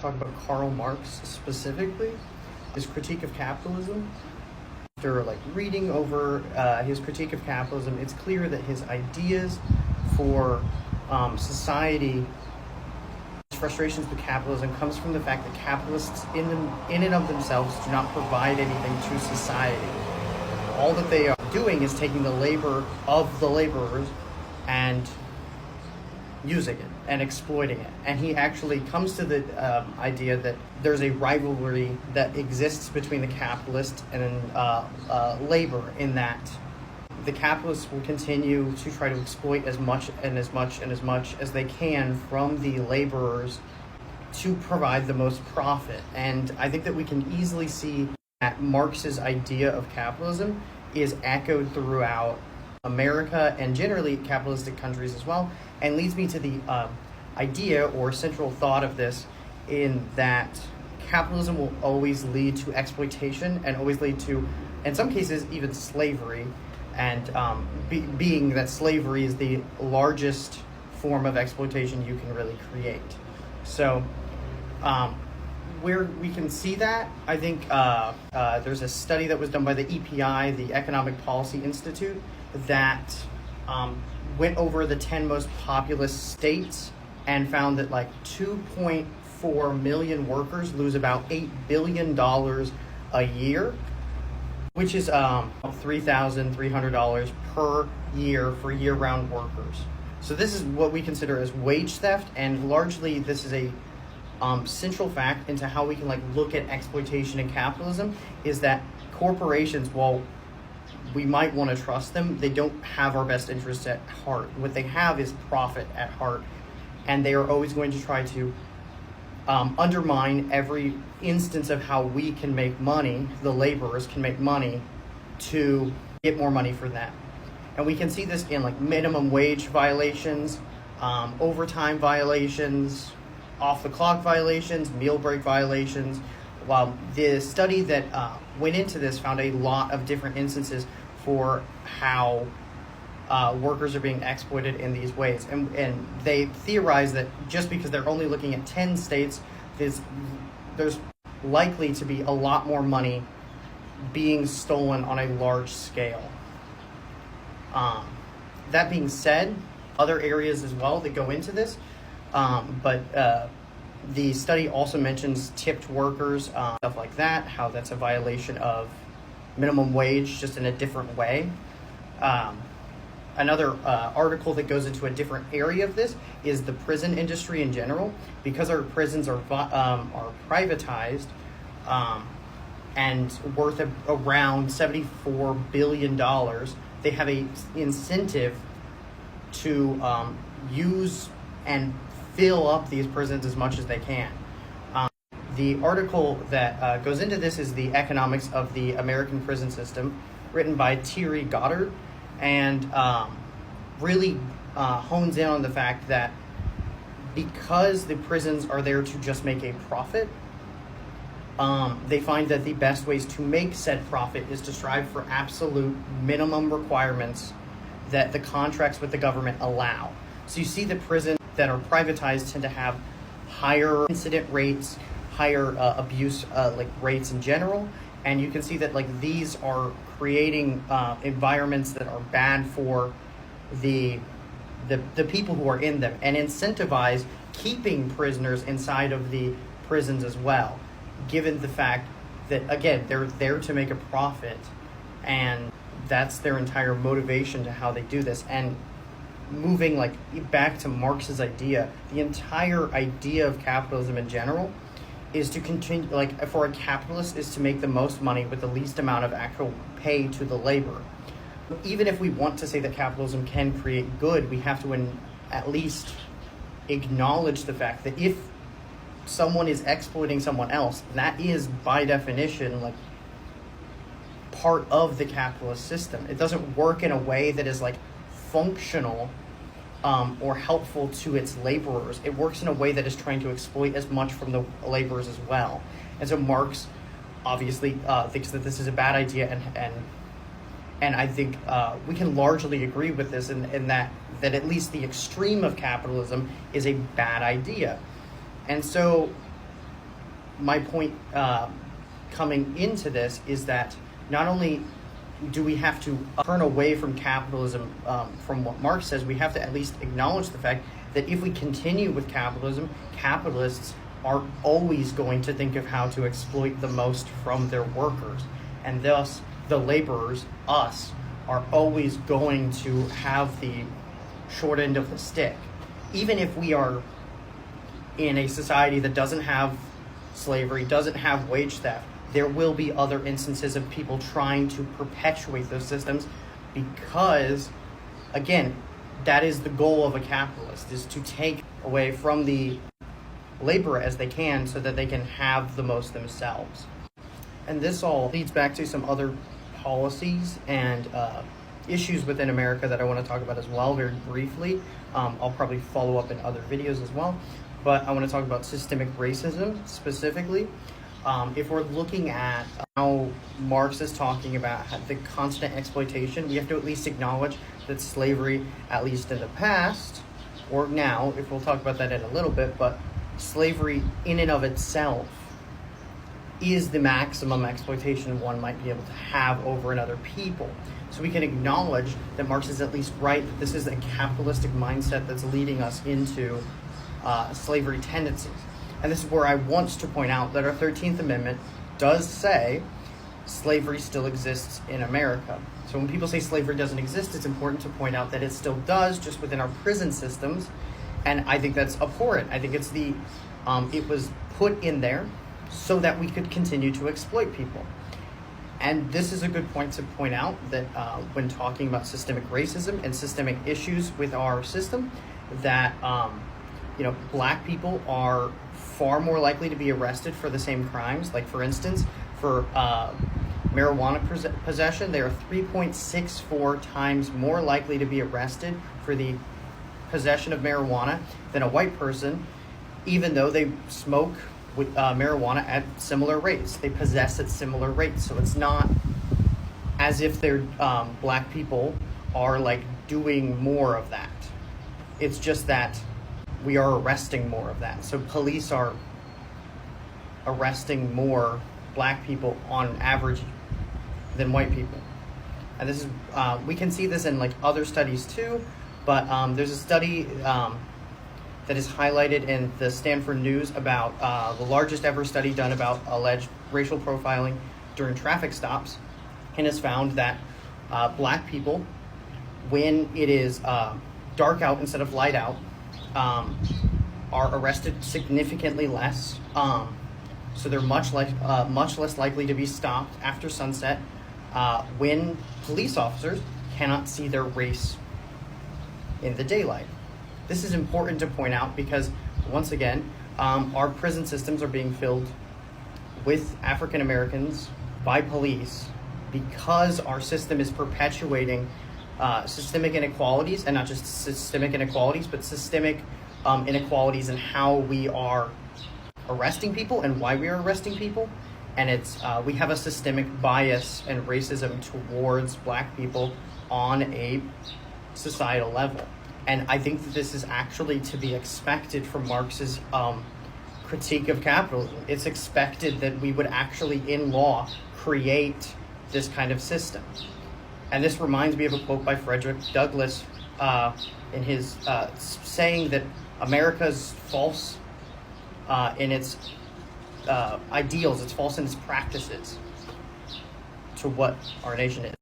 talk about Karl Marx specifically, his critique of capitalism. After reading over his critique of capitalism, it's clear that his ideas for society, his frustrations with capitalism, comes from the fact that capitalists in and of themselves do not provide anything to society. All that they are doing is taking the labor of the laborers and using it and exploiting it. And he actually comes to the idea that there's a rivalry that exists between the capitalist and labor, in that the capitalists will continue to try to exploit as much as they can from the laborers to provide the most profit. And I think that we can easily see that Marx's idea of capitalism is echoed throughout America and generally capitalistic countries as well, and leads me to the idea or central thought of this, in that capitalism will always lead to exploitation and always lead to, in some cases, even slavery, and being that slavery is the largest form of exploitation you can really create. So where we can see that, I think there's a study that was done by the EPI, the Economic Policy Institute, that went over the 10 most populous states and found that 2.4 million workers lose about $8 billion a year, which is $3,300 per year for year-round workers. So this is what we consider as wage theft, and largely this is a central fact into how we can look at exploitation and capitalism, is that corporations, while we might want to trust them, they don't have our best interests at heart. What they have is profit at heart, and they are always going to try to undermine every instance of how we can make money, the laborers can make money, to get more money for them. And we can see this in minimum wage violations, overtime violations, off-the-clock violations, meal break violations. While the study that went into this found a lot of different instances for how workers are being exploited in these ways. And they theorize that just because they're only looking at 10 states, there's likely to be a lot more money being stolen on a large scale. That being said, other areas as well that go into this, but the study also mentions tipped workers, stuff like that, how that's a violation of minimum wage, just in a different way. Another article that goes into a different area of this is the prison industry in general. Because our prisons are privatized and worth around $74 billion, they have a incentive to use and fill up these prisons as much as they can. The article that goes into this is The Economics of the American Prison System, written by Thierry Goddard, and really hones in on the fact that because the prisons are there to just make a profit, they find that the best ways to make said profit is to strive for absolute minimum requirements that the contracts with the government allow. So you see the prisons that are privatized tend to have higher incident rates, higher abuse rates in general, and you can see that these are creating environments that are bad for the people who are in them, and incentivize keeping prisoners inside of the prisons as well, given the fact that, again, they're there to make a profit, and that's their entire motivation to how they do this. And moving back to Marx's idea, the entire idea of capitalism in general is to continue, for a capitalist, is to make the most money with the least amount of actual pay to the labor. Even if we want to say that capitalism can create good, we have to at least acknowledge the fact that if someone is exploiting someone else, that is by definition part of the capitalist system. It doesn't work in a way that is functional or helpful to its laborers. It works in a way that is trying to exploit as much from the laborers as well. And so Marx obviously thinks that this is a bad idea, and I think we can largely agree with this in that at least the extreme of capitalism is a bad idea. And so my point coming into this is that not only do we have to turn away from capitalism, from what Marx says, we have to at least acknowledge the fact that if we continue with capitalism, capitalists are always going to think of how to exploit the most from their workers. And thus, the laborers, us, are always going to have the short end of the stick. Even if we are in a society that doesn't have slavery, doesn't have wage theft, there will be other instances of people trying to perpetuate those systems because, again, that is the goal of a capitalist, is to take away from the laborer as they can so that they can have the most themselves. And this all leads back to some other policies and issues within America that I want to talk about as well, very briefly. I'll probably follow up in other videos as well, but I want to talk about systemic racism specifically. If we're looking at how Marx is talking about the constant exploitation, we have to at least acknowledge that slavery, at least in the past, or now, if we'll talk about that in a little bit, but slavery in and of itself is the maximum exploitation one might be able to have over another people. So we can acknowledge that Marx is at least right, that this is a capitalistic mindset that's leading us into slavery tendencies. And this is where I want to point out that our 13th Amendment does say slavery still exists in America. So when people say slavery doesn't exist, it's important to point out that it still does, just within our prison systems. And I think that's abhorrent. I think it's it was put in there so that we could continue to exploit people. And this is a good point to point out that when talking about systemic racism and systemic issues with our system, that black people are far more likely to be arrested for the same crimes. Like, for instance, for marijuana possession, they are 3.64 times more likely to be arrested for the possession of marijuana than a white person, even though they smoke with marijuana at similar rates. They possess at similar rates. So it's not as if they're black people are like doing more of that. It's just that we are arresting more of that. So police are arresting more black people on average than white people. And this is we can see this in like other studies too, but there's a study that is highlighted in the Stanford News about the largest ever study done about alleged racial profiling during traffic stops, and has found that black people, when it is dark out instead of light out, are arrested significantly less. So they're much less likely to be stopped after sunset when police officers cannot see their race in the daylight. This is important to point out because, once again, our prison systems are being filled with African Americans by police because our system is perpetuating systemic inequalities, and not just systemic inequalities, but systemic inequalities in how we are arresting people and why we are arresting people. And it's we have a systemic bias and racism towards black people on a societal level. And I think that this is actually to be expected from Marx's critique of capitalism. It's expected that we would actually, in law, create this kind of system. And this reminds me of a quote by Frederick Douglass in his saying that America's false in its ideals, it's false in its practices to what our nation is.